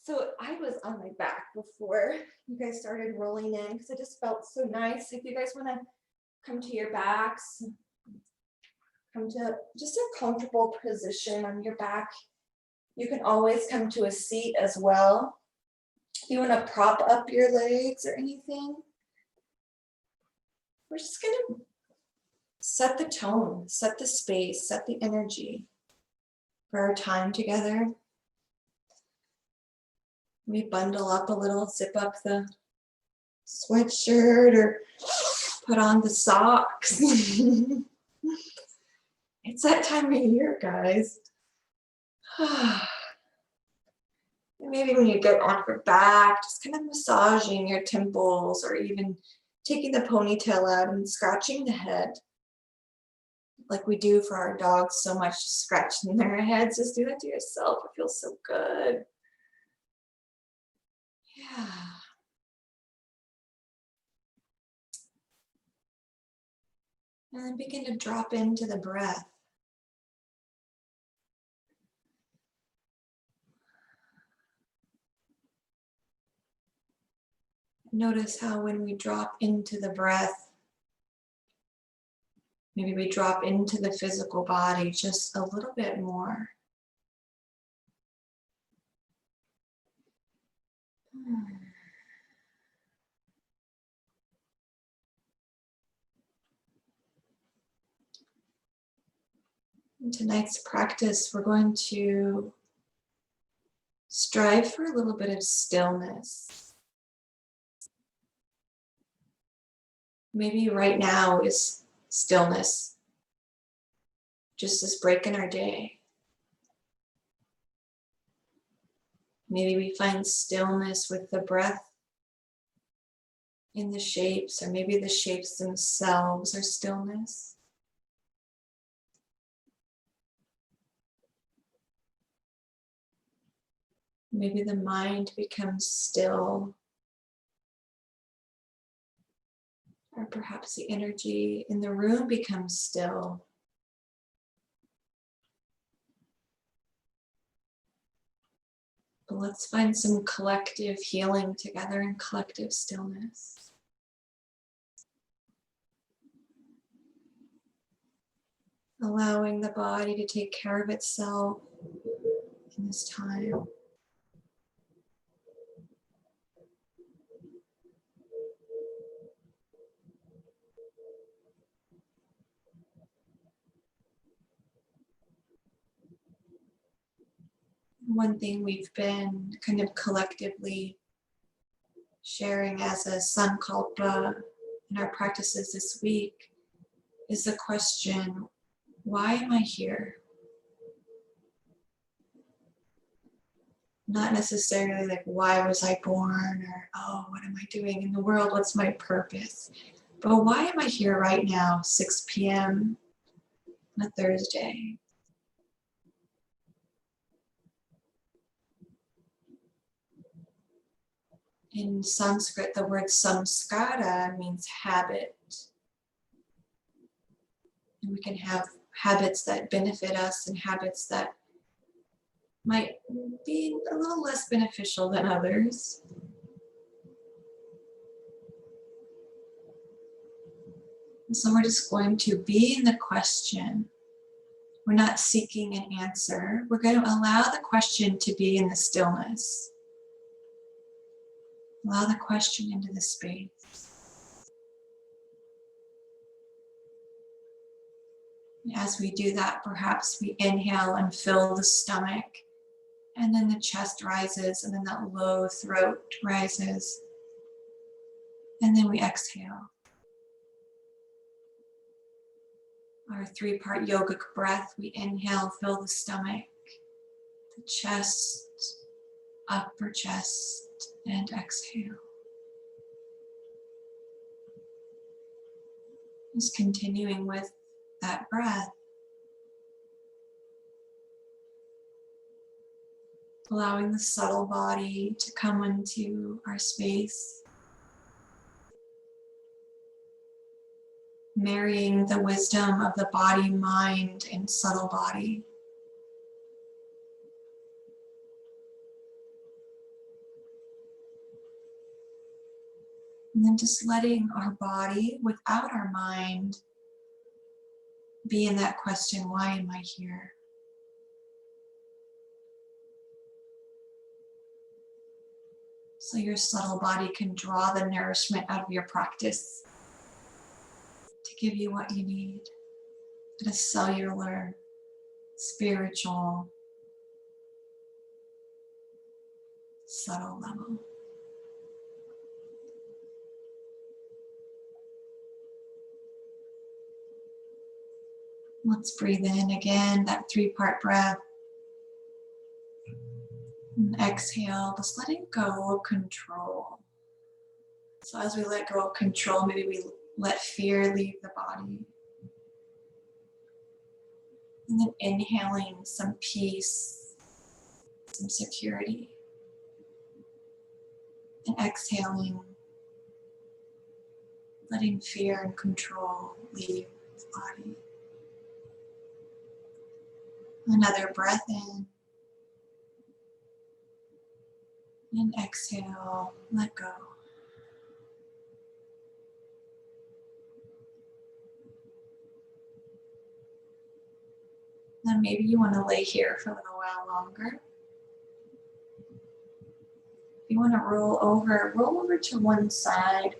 So I was on my back before you guys started rolling in because it just felt so nice. If you guys want to come to your backs, come to just a comfortable position on your back. You can always come to a seat as well. If you want to prop up your legs or anything, we're just going to set the tone, set the space, set the energy for our time together. We bundle up a little, zip up the sweatshirt or put on the socks. It's that time of year, guys. Maybe when you get on your back, just kind of massaging your temples or even taking the ponytail out and scratching the head. Like we do for our dogs so much, just scratching their heads. Just do that to yourself. It feels so good. Yeah. And then begin to drop into the breath. Notice how when we drop into the breath, maybe we drop into the physical body just a little bit more. In tonight's practice, we're going to strive for a little bit of stillness. Maybe right now is stillness, just this break in our day. Maybe we find stillness with the breath in the shapes, or maybe the shapes themselves are stillness. Maybe the mind becomes still, or perhaps the energy in the room becomes still. But let's find some collective healing together in collective stillness. Allowing the body to take care of itself in this time. One thing we've been kind of collectively sharing as a sankalpa in our practices this week is the question, why am I here? Not necessarily like, why was I born? Or, oh, what am I doing in the world? What's my purpose? But why am I here right now, 6 p.m. on a Thursday? In Sanskrit, the word samskara means habit. And we can have habits that benefit us and habits that might be a little less beneficial than others. And so we're just going to be in the question. We're not seeking an answer. We're going to allow the question to be in the stillness. Allow the question into the space. As we do that, perhaps we inhale and fill the stomach, and then the chest rises, and then that low throat rises, and then we exhale. Our 3-part yogic breath, we inhale, fill the stomach, the chest, upper chest, and exhale. Just continuing with that breath. Allowing the subtle body to come into our space. Marrying the wisdom of the body, mind, and subtle body. And then just letting our body, without our mind, be in that question, why am I here? So your subtle body can draw the nourishment out of your practice to give you what you need at a cellular, spiritual, subtle level. Let's breathe in again, that 3-part breath. And exhale, just letting go of control. So as we let go of control, maybe we let fear leave the body. And then inhaling some peace, some security. And exhaling, letting fear and control leave the body. Another breath in. And exhale, let go. Then maybe you want to lay here for a little while longer. If you want to roll over to one side.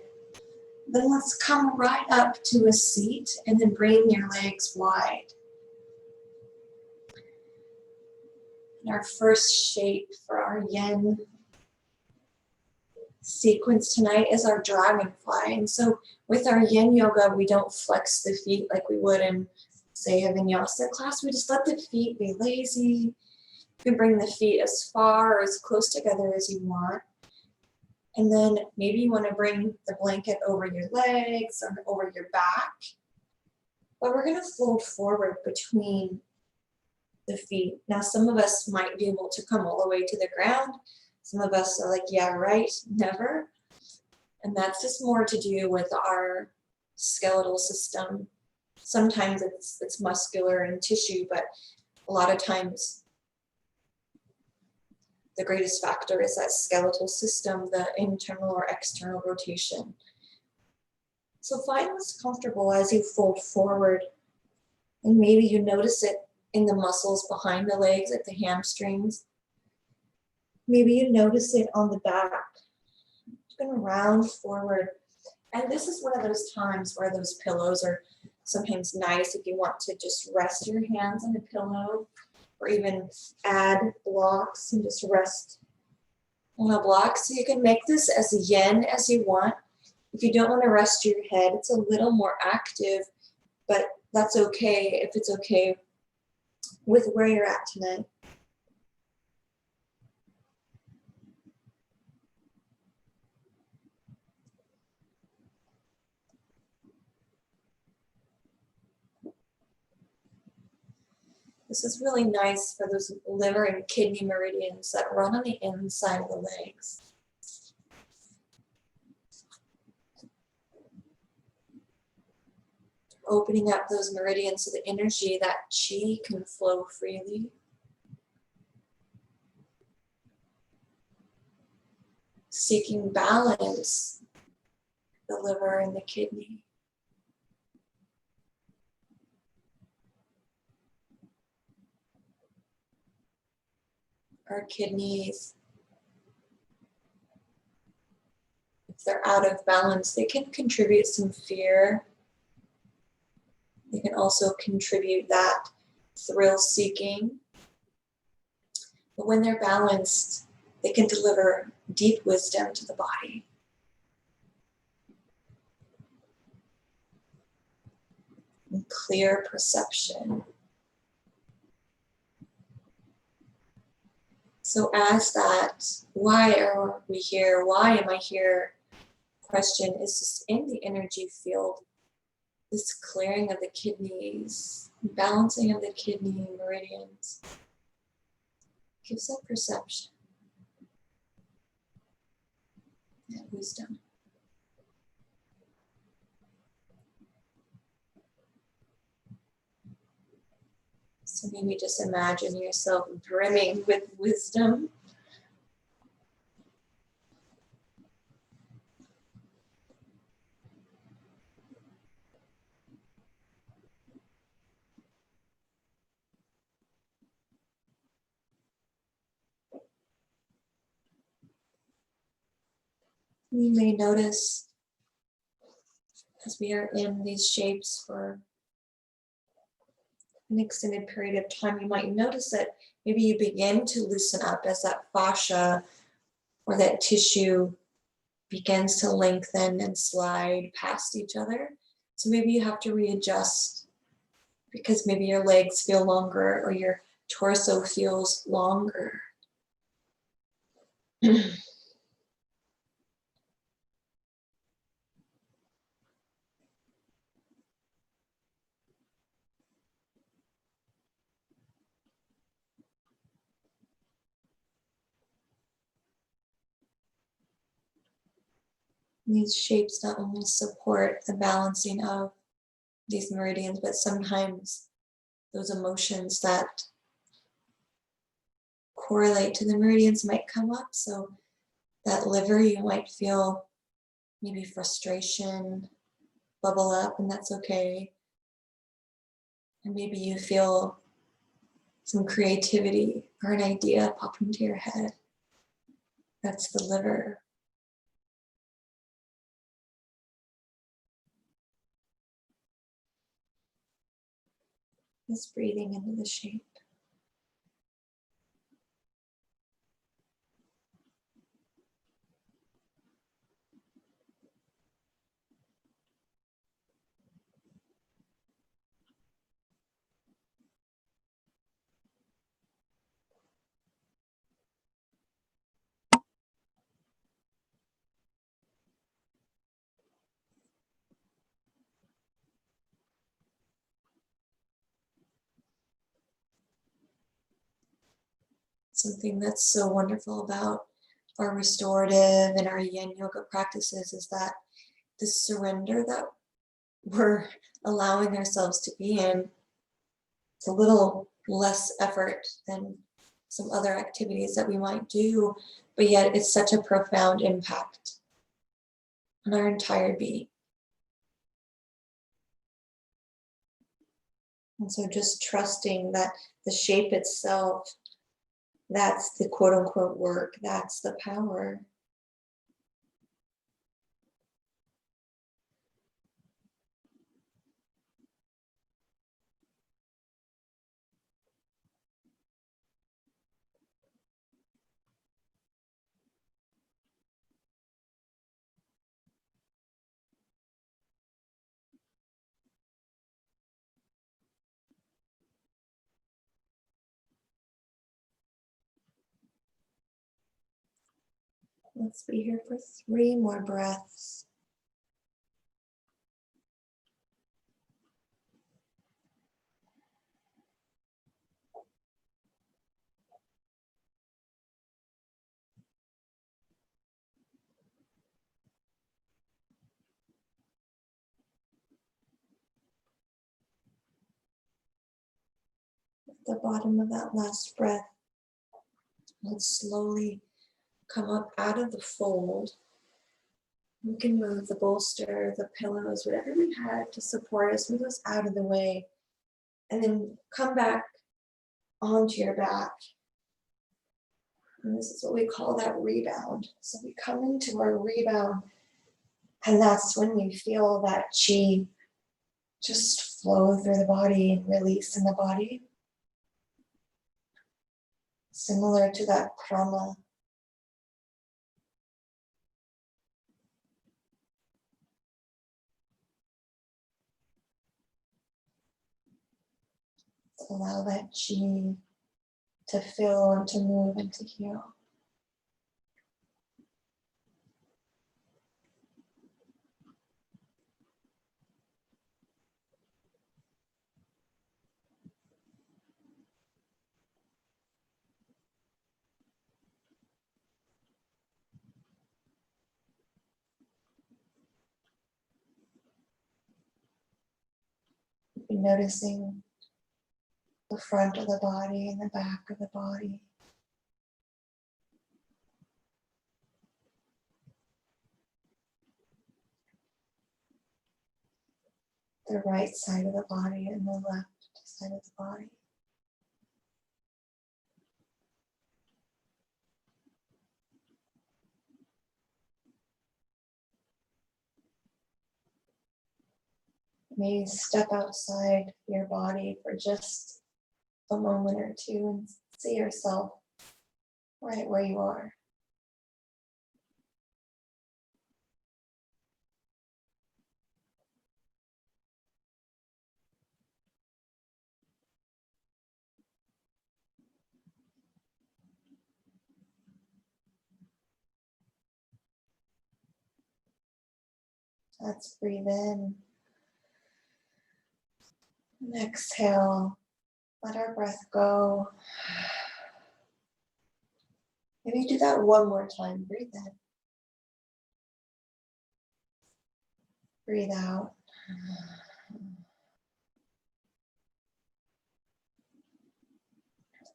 Then let's come right up to a seat and then bring your legs wide. And our first shape for our yin sequence tonight is our dragonfly. And so with our yin yoga, we don't flex the feet like we would in, say, a vinyasa class. We just let the feet be lazy. You can bring the feet as far or as close together as you want. And then maybe you want to bring the blanket over your legs or over your back. But we're going to fold forward between the feet. Now, some of us might be able to come all the way to the ground. Some of us are like, yeah, right, never. And that's just more to do with our skeletal system. Sometimes it's muscular and tissue, but a lot of times the greatest factor is that skeletal system, the internal or external rotation. So find what's comfortable as you fold forward. And maybe you notice it in the muscles behind the legs, like the hamstrings. Maybe you notice it on the back. Just gonna round forward. And this is one of those times where those pillows are sometimes nice if you want to just rest your hands on the pillow, or even add blocks and just rest on a block. So you can make this as yin as you want. If you don't want to rest your head, it's a little more active, but that's okay if it's okay with where you're at tonight. This is really nice for those liver and kidney meridians that run on the inside of the legs. Opening up those meridians so the energy, that chi, can flow freely. Seeking balance, the liver and the kidney. Our kidneys, if they're out of balance, they can contribute some fear. They can also contribute that thrill-seeking. But when they're balanced, they can deliver deep wisdom to the body. And clear perception. So as that, why are we here? Why am I here? Question is just in the energy field. This clearing of the kidneys, balancing of the kidney meridians, gives that perception and wisdom. So maybe just imagine yourself brimming with wisdom. You may notice as we are in these shapes for an extended period of time, you might notice that maybe you begin to loosen up as that fascia or that tissue begins to lengthen and slide past each other. So maybe you have to readjust because maybe your legs feel longer or your torso feels longer. These shapes not only support the balancing of these meridians, but sometimes those emotions that correlate to the meridians might come up. So that liver, you might feel maybe frustration bubble up, and that's okay. And maybe you feel some creativity or an idea pop into your head. That's the liver. Just breathing into the shape. Something that's so wonderful about our restorative and our yin yoga practices is that the surrender that we're allowing ourselves to be in, it's a little less effort than some other activities that we might do, but yet it's such a profound impact on our entire being. And so just trusting that the shape itself, that's the quote unquote work, that's the power. Let's be here for 3 more breaths. At the bottom of that last breath, let's slowly come up out of the fold. We can move the bolster, the pillows, whatever we had to support us, move those out of the way, and then come back onto your back. And this is what we call that rebound. So we come into our rebound, and that's when we feel that chi just flow through the body and release in the body. Similar to that prana. Allow that chi to fill and to move and to heal. Be noticing the front of the body and the back of the body. The right side of the body and the left side of the body. Maybe step outside your body for just a moment or two and see yourself right where you are. Let's breathe in and exhale. Let our breath go. Maybe do that one more time. Breathe in. Breathe out.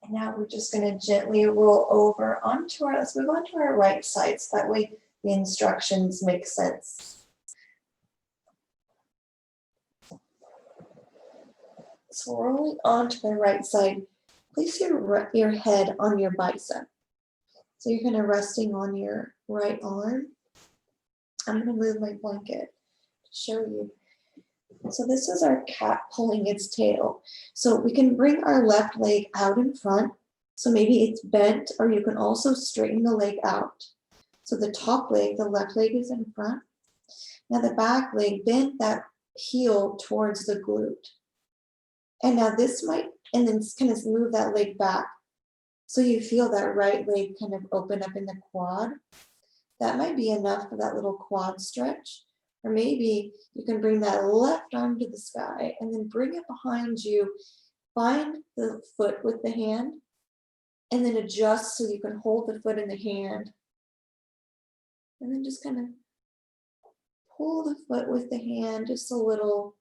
And now we're just going to gently roll over onto our, let's move on to our right side so that way the instructions make sense. So rolling onto the right side, place your head on your bicep. So you're kind of resting on your right arm. I'm going to move my blanket to show you. So this is our cat pulling its tail. So we can bring our left leg out in front. So maybe it's bent, or you can also straighten the leg out. So the top leg, the left leg is in front. Now the back leg, bend that heel towards the glute. And now this might, and then kind of move that leg back. So you feel that right leg kind of open up in the quad. That might be enough for that little quad stretch. Or maybe you can bring that left arm to the sky and then bring it behind you. Find the foot with the hand and then adjust so you can hold the foot in the hand. And then just kind of pull the foot with the hand just a little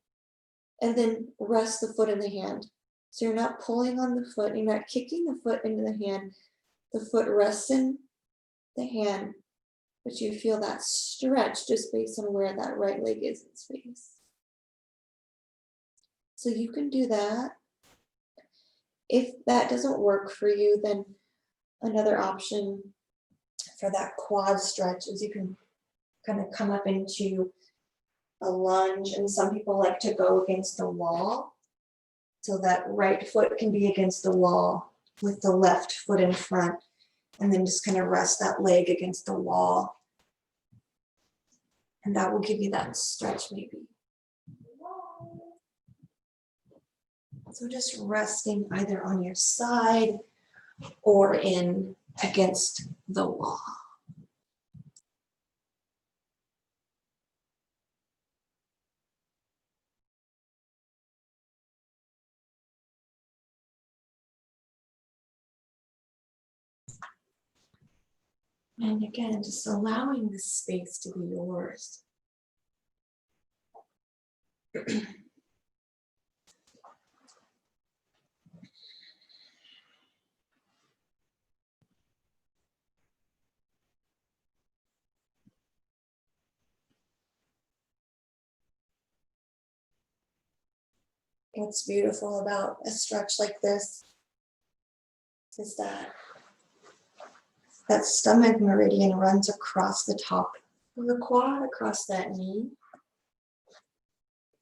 and then rest the foot in the hand. So you're not pulling on the foot, you're not kicking the foot into the hand. The foot rests in the hand, but you feel that stretch just based on where that right leg is in space. So you can do that. If that doesn't work for you, then another option for that quad stretch is you can kind of come up into a lunge, and some people like to go against the wall. So that right foot can be against the wall with the left foot in front, and then just kind of rest that leg against the wall. And that will give you that stretch maybe. So just resting either on your side or in against the wall. And again, just allowing this space to be yours. What's beautiful about a stretch like this is that stomach meridian runs across the top of the quad, across that knee.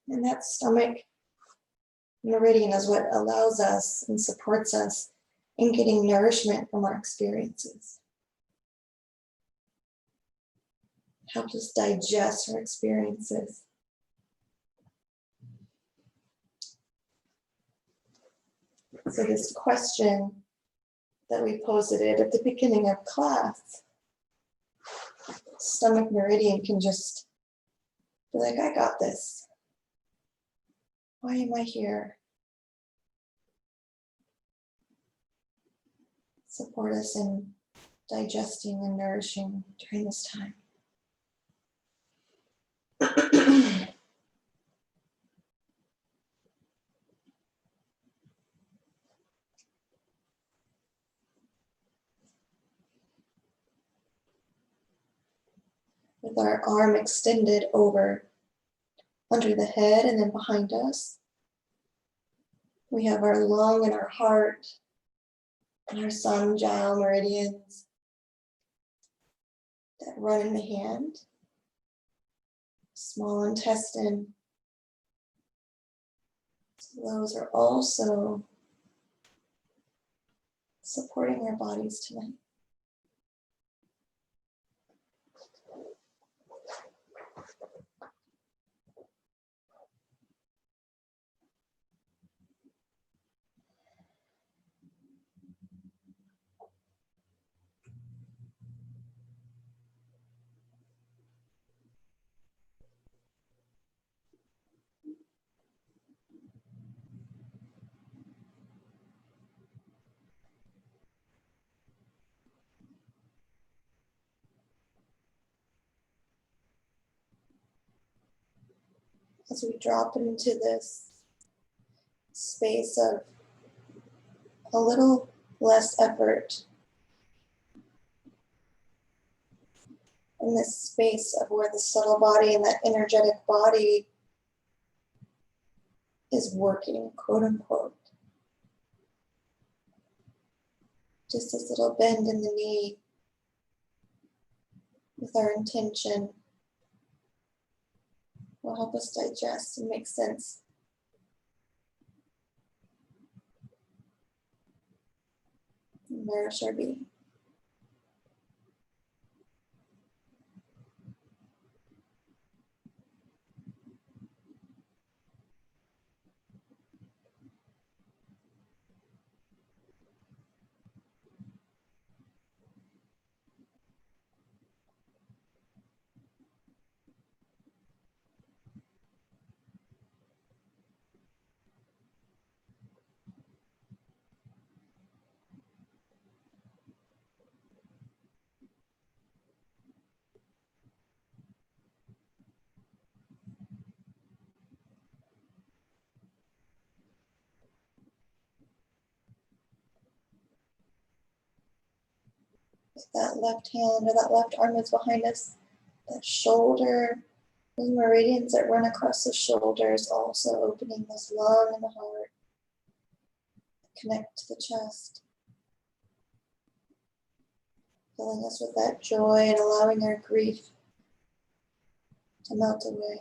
And that stomach meridian is what allows us and supports us in getting nourishment from our experiences. Helps us digest our experiences. So this question that we posited at the beginning of class, stomach meridian can just be like, I got this. Why am I here? Support us in digesting and nourishing during this time. With our arm extended over under the head and then behind us, we have our lung and our heart and our sun jiao meridians that run in the hand, small intestine, Those are also supporting our bodies tonight. As we drop into this space of a little less effort, in this space of where the subtle body and that energetic body is working, quote unquote. Just this little bend in the knee with our intention will help us digest and make sense. And nourish our being. If that left hand or that left arm is behind us, that shoulder, those meridians that run across the shoulders, also opening this lung and the heart. Connect to the chest. Filling us with that joy and allowing our grief to melt away.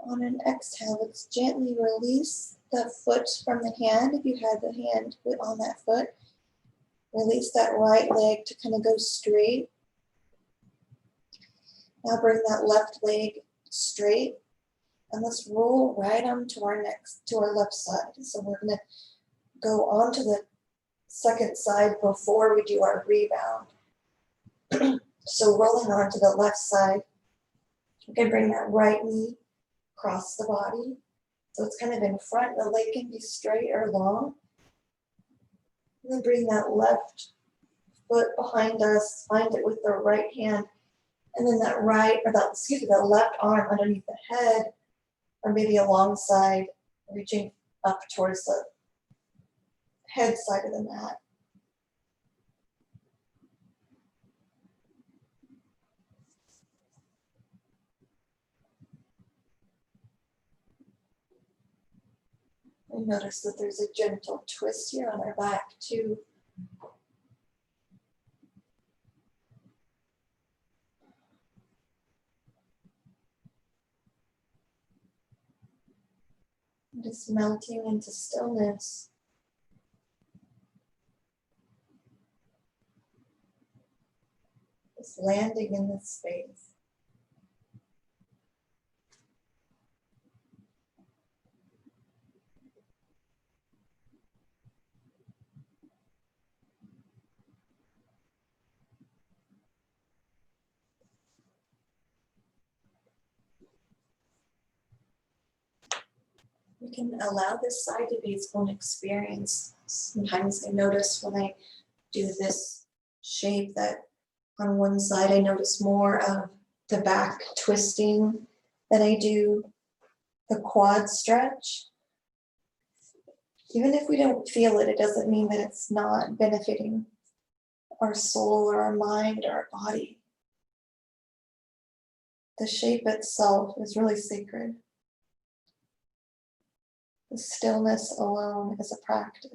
On an exhale, let's gently release the foot from the hand. If you had the hand on that foot, release that right leg to kind of go straight. Now bring that left leg straight, and let's roll right onto our left side. So we're going to go onto the second side before we do our rebound. So rolling onto the left side, you can bring that right knee across the body. So it's kind of in front. The leg can be straight or long. And then bring that left foot behind us, find it with the right hand. And then that that left arm underneath the head, or maybe alongside, reaching up towards the head side of the mat. And notice that there's a gentle twist here on our back too. Just melting into stillness. Just landing in this space. We can allow this side to be its own experience. Sometimes I notice when I do this shape that on one side I notice more of the back twisting than I do the quad stretch. Even if we don't feel it, it doesn't mean that it's not benefiting our soul or our mind or our body. The shape itself is really sacred. The stillness alone is a practice.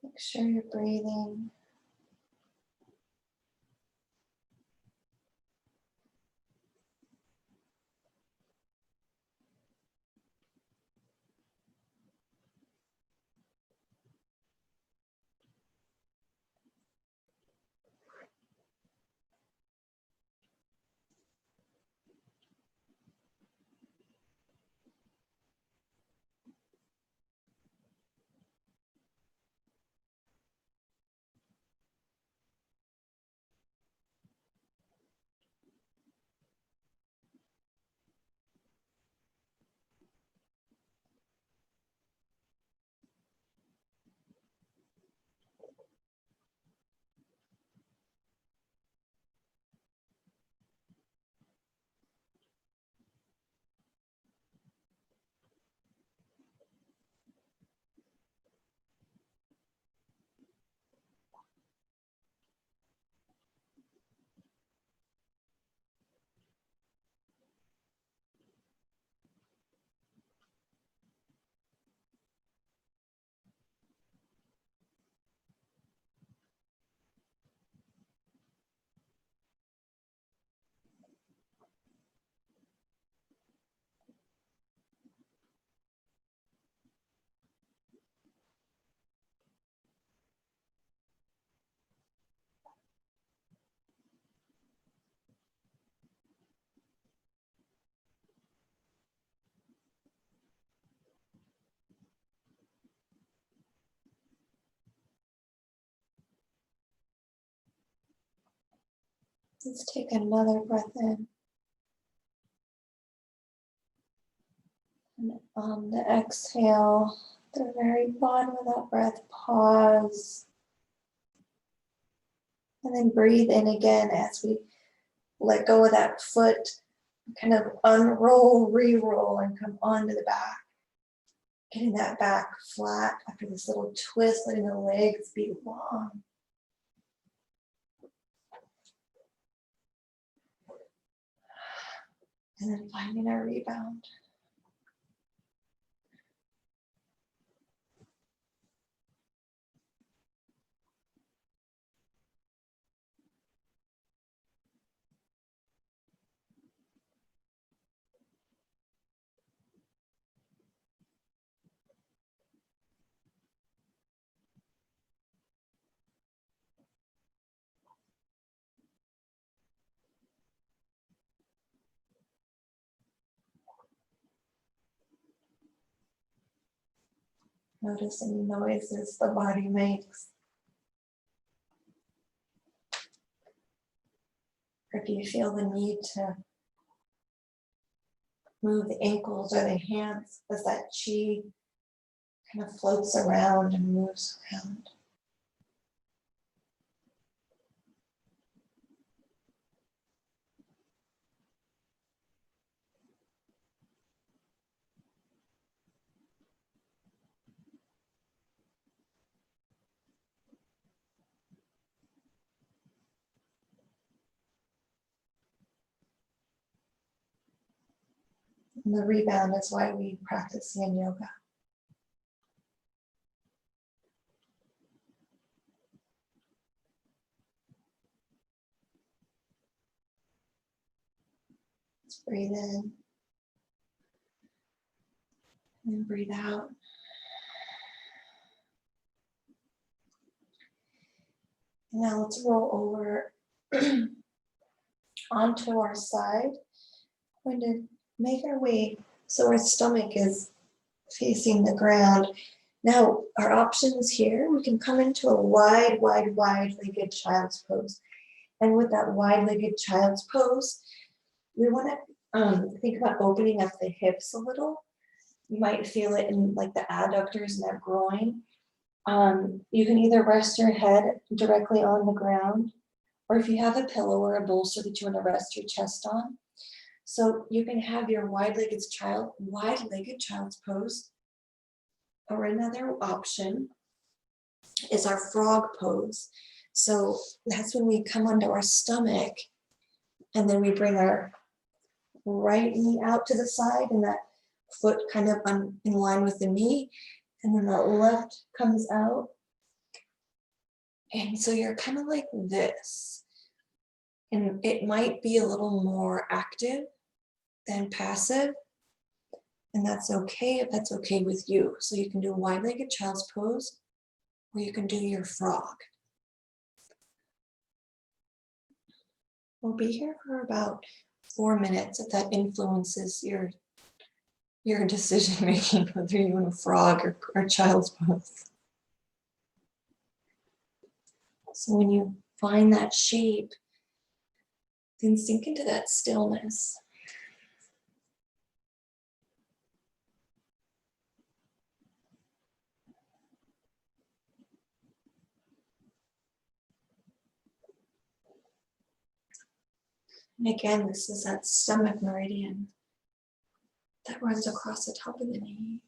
Make sure you're breathing. Let's take another breath in. And on the exhale, the very bottom of that breath, pause. And then breathe in again as we let go of that foot, kind of unroll, re-roll, and come onto the back. Getting that back flat after this little twist, letting the legs be long. And then finding our rebound. Notice any noises the body makes. Or if you feel the need to move the ankles or the hands as that chi kind of floats around and moves around. And the rebound is why we practice yin yoga. Let's breathe in and then breathe out. And now let's roll over onto our side. We're going to make our way so our stomach is facing the ground. Now, our options here, we can come into a wide-legged child's pose. And with that wide-legged child's pose, we want to think about opening up the hips a little. You might feel it in like the adductors and that groin. You can either rest your head directly on the ground, or if you have a pillow or a bolster that you want to rest your chest on. So you can have your wide-legged child's pose. Or another option is our frog pose. So that's when we come onto our stomach and then we bring our right knee out to the side and that foot kind of in line with the knee. And then the left comes out. And so you're kind of like this. And it might be a little more active than passive. And that's okay if that's okay with you. So you can do a wide-legged child's pose, or you can do your frog. We'll be here for about 4 minutes if that influences your decision making, whether you want a frog or child's pose. So when you find that shape, then sink into that stillness. And again, this is that stomach meridian that runs across the top of the knee.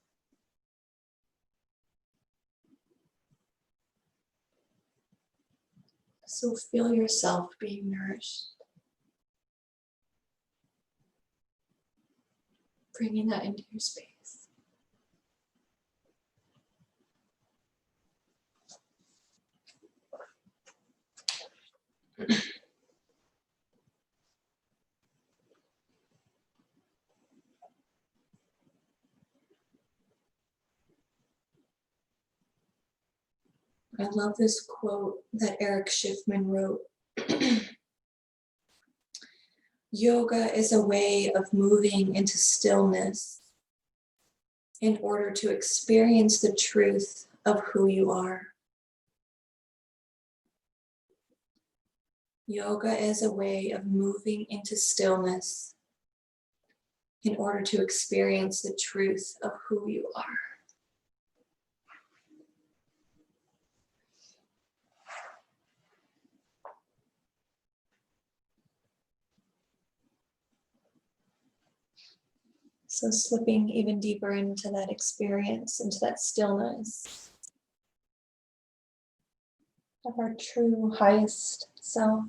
So feel yourself being nourished. Bringing that into your space. I love this quote that Eric Schiffman wrote. Yoga is a way of moving into stillness in order to experience the truth of who you are. Yoga is a way of moving into stillness in order to experience the truth of who you are. So slipping even deeper into that experience, into that stillness of our true highest self.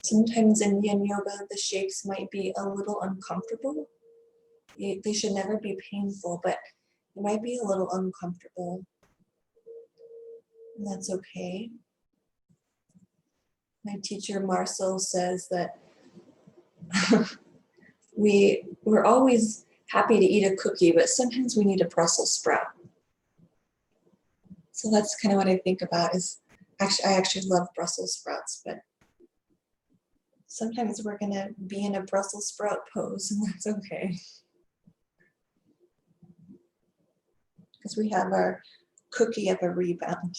Sometimes in yin yoga, the shapes might be a little uncomfortable. They should never be painful, but it might be a little uncomfortable. And that's okay. My teacher Marcel says that we're always happy to eat a cookie, but sometimes we need a Brussels sprout. So that's kind of what I think about is, I actually love Brussels sprouts, but sometimes we're gonna be in a Brussels sprout pose and that's okay. Because we have our cookie of a rebound.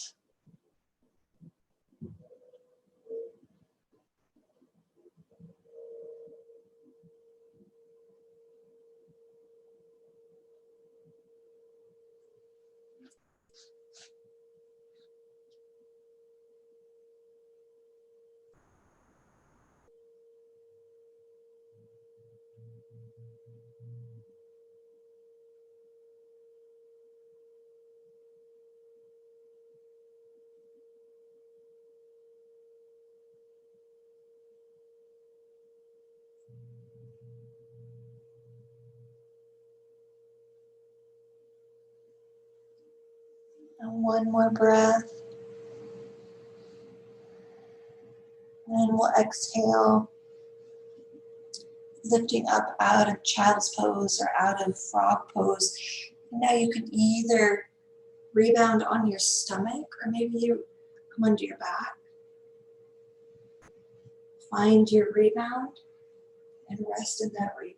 And one more breath. And we'll exhale, lifting up out of child's pose or out of frog pose. Now you can either rebound on your stomach or maybe you come onto your back. Find your rebound and rest in that rebound.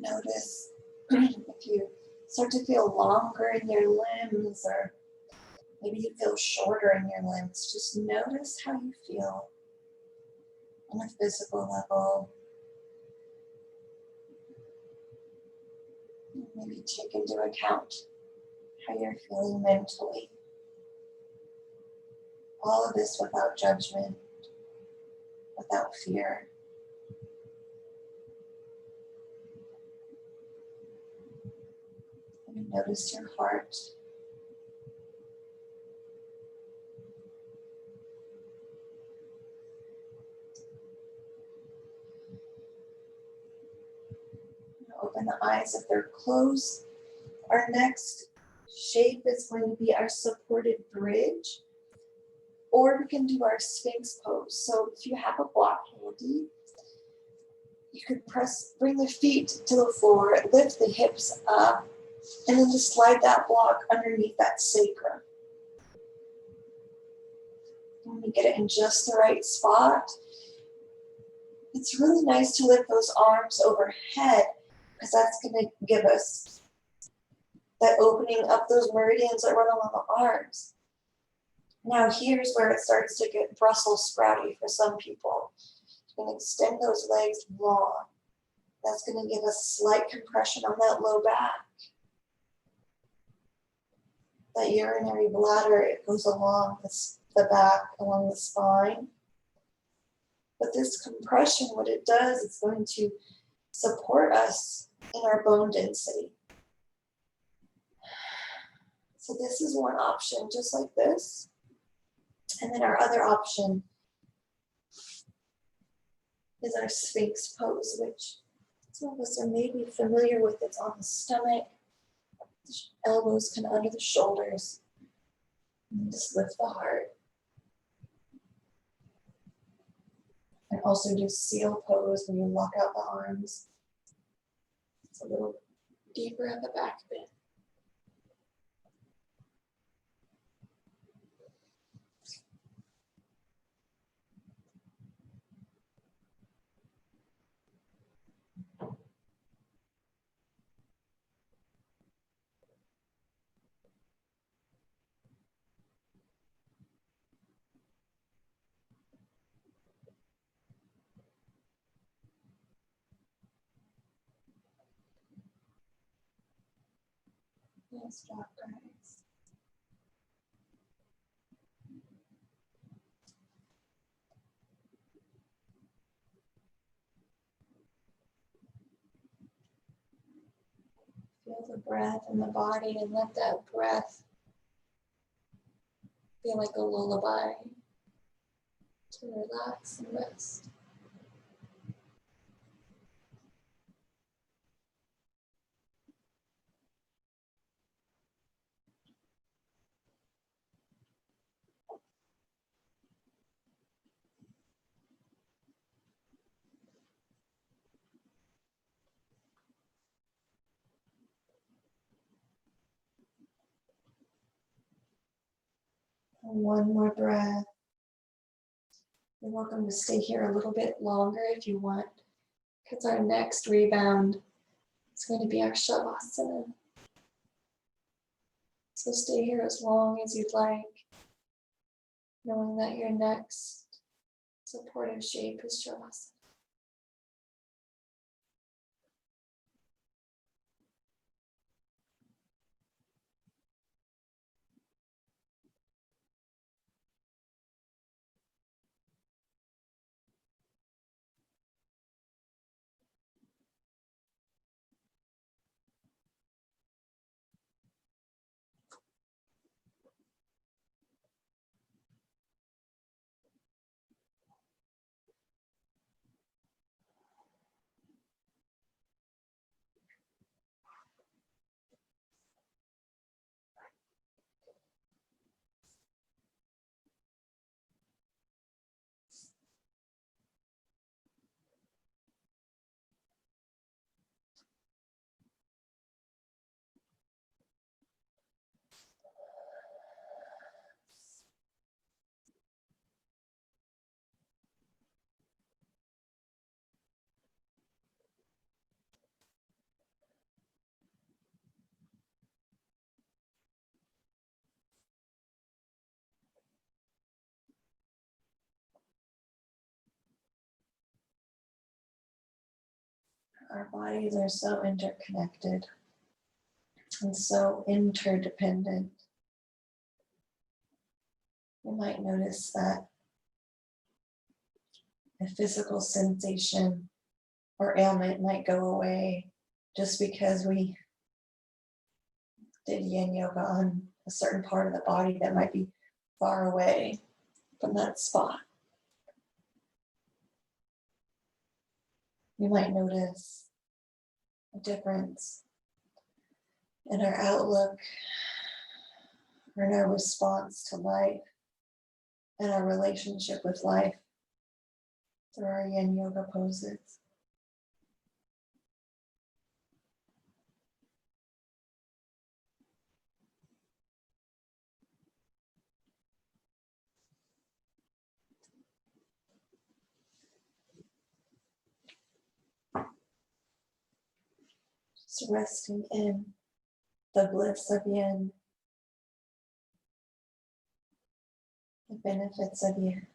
Notice if you start to feel longer in your limbs, or maybe you feel shorter in your limbs. Just notice how you feel on a physical level. Maybe take into account how you're feeling mentally. All of this without judgment, without fear. And notice your heart. Open the eyes if they're closed. Our next shape is going to be our supported bridge, or we can do our Sphinx pose. So if you have a block handy, you could bring the feet to the floor, lift the hips up, and then just slide that block underneath that sacrum. When you get it in just the right spot, it's really nice to lift those arms overhead, because that's going to give us that opening up those meridians that run along the arms. Now here's where it starts to get Brussels sprouty for some people. You can extend those legs long. That's going to give us slight compression on that low back. That urinary bladder, it goes along the back, along the spine. But this compression, what it does, it's going to support us in our bone density. So this is one option, just like this. And then our other option is our Sphinx pose, which some of us are maybe familiar with. It's on the stomach, the elbows kind of under the shoulders. And just lift the heart. And also do seal pose when you lock out the arms. It's a little deeper at the back bit. Nice job, guys. Feel the breath in the body and let that breath feel like a lullaby to relax and rest. And one more breath. You're welcome to stay here a little bit longer if you want, because our next rebound is going to be our savasana. So stay here as long as you'd like, knowing that your next supportive shape is savasana. Our bodies are so interconnected and so interdependent. You might notice that a physical sensation or ailment might go away just because we did yin yoga on a certain part of the body that might be far away from that spot. You might notice a difference in our outlook or in our response to life and our relationship with life through our yin yoga poses. Just resting in the bliss of yin, the benefits of yin.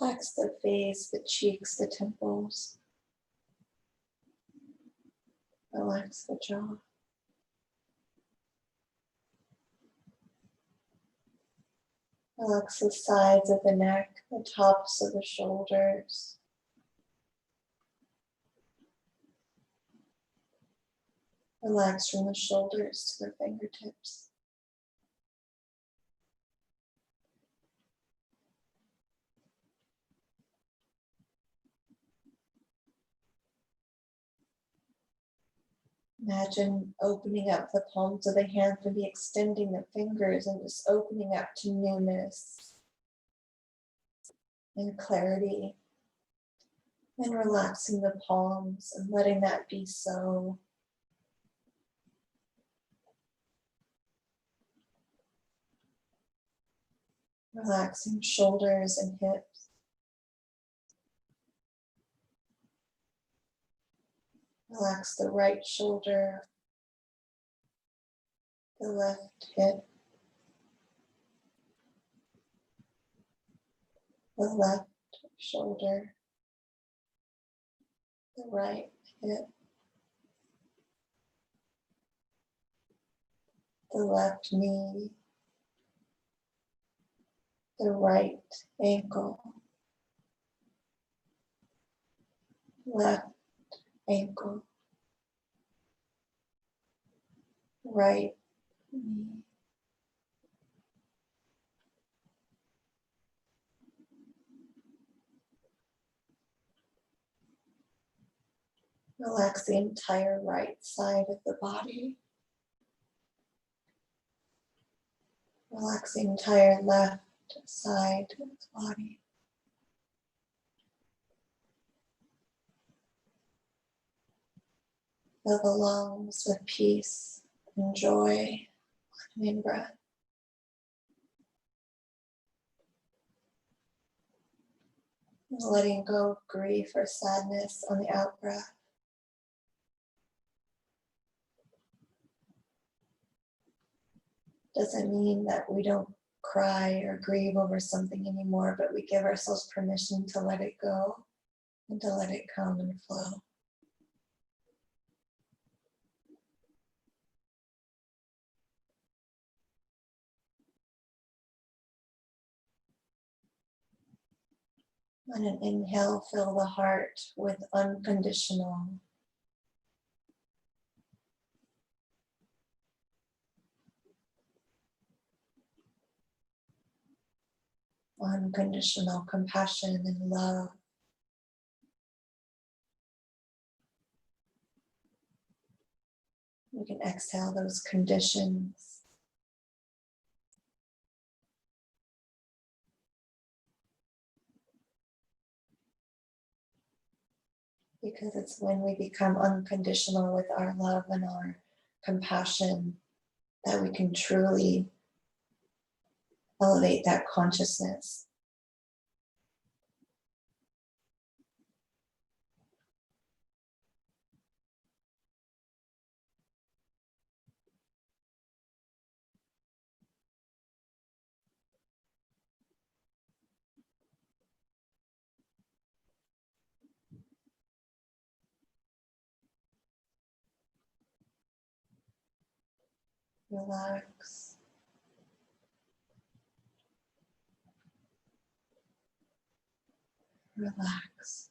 Relax the face, the cheeks, the temples. Relax the jaw. Relax the sides of the neck, the tops of the shoulders. Relax from the shoulders to the fingertips. Imagine opening up the palms of the hands, maybe extending the fingers and just opening up to newness and clarity. And relaxing the palms and letting that be so. Relaxing shoulders and hips. Relax the right shoulder, the left hip, the left shoulder, the right hip, the left knee, the right ankle, left ankle, right knee. Relax the entire right side of the body. Relax the entire left side of the body. Fill the lungs with peace and joy and in-breath. Letting go of grief or sadness on the out-breath. Doesn't mean that we don't cry or grieve over something anymore, but we give ourselves permission to let it go and to let it come and flow. On an inhale, fill the heart with unconditional, compassion and love. You can exhale those conditions. Because it's when we become unconditional with our love and our compassion that we can truly elevate that consciousness. Relax. Relax.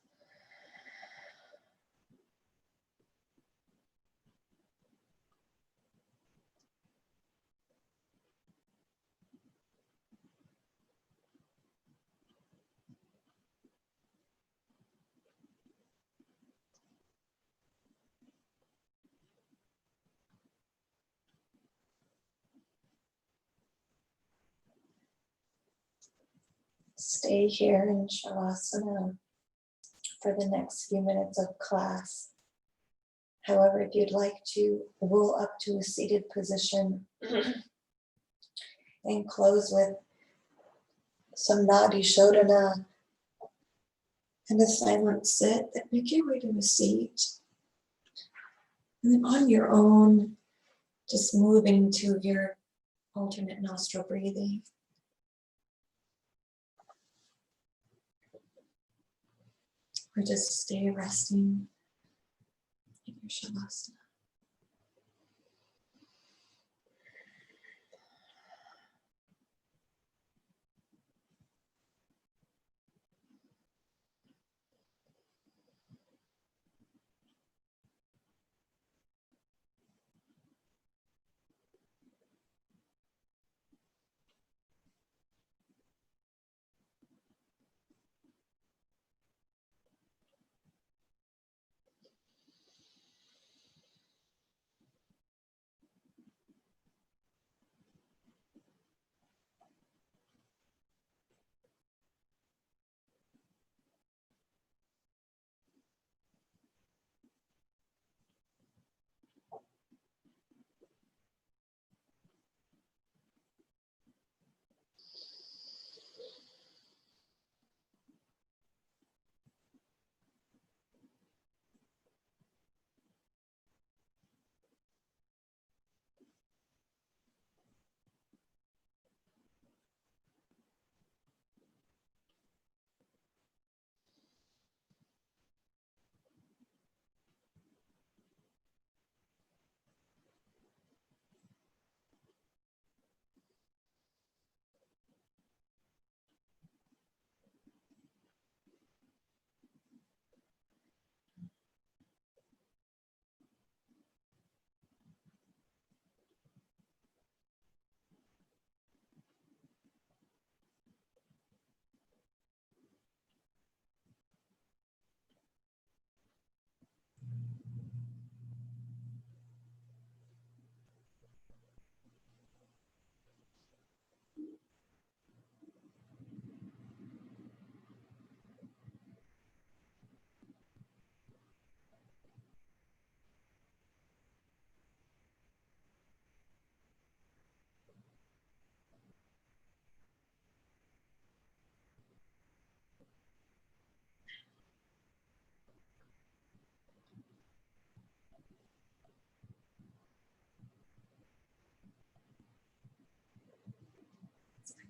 Stay here in Shavasana for the next few minutes of class. However, if you'd like to roll up to a seated position and close with some Nadi Shodhana and a silent sit, then make your way to a seat. And then on your own, just moving to your alternate nostril breathing. Or just stay resting in your Shavasana.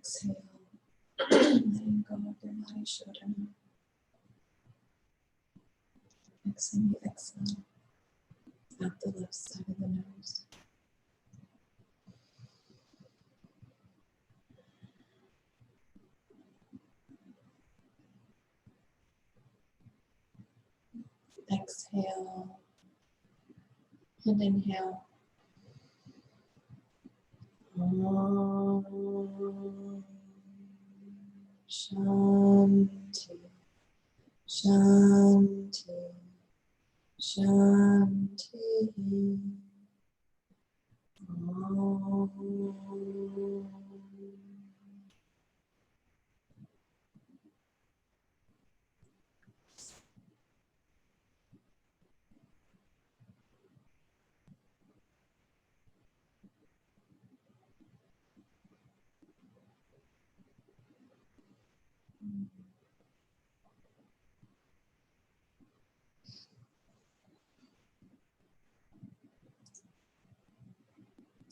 Exhale. Letting go of your body shoulder. Exhale, exhale. Out the left side of the nose. Exhale and inhale. Om Shanti, Shanti, Shanti. Om.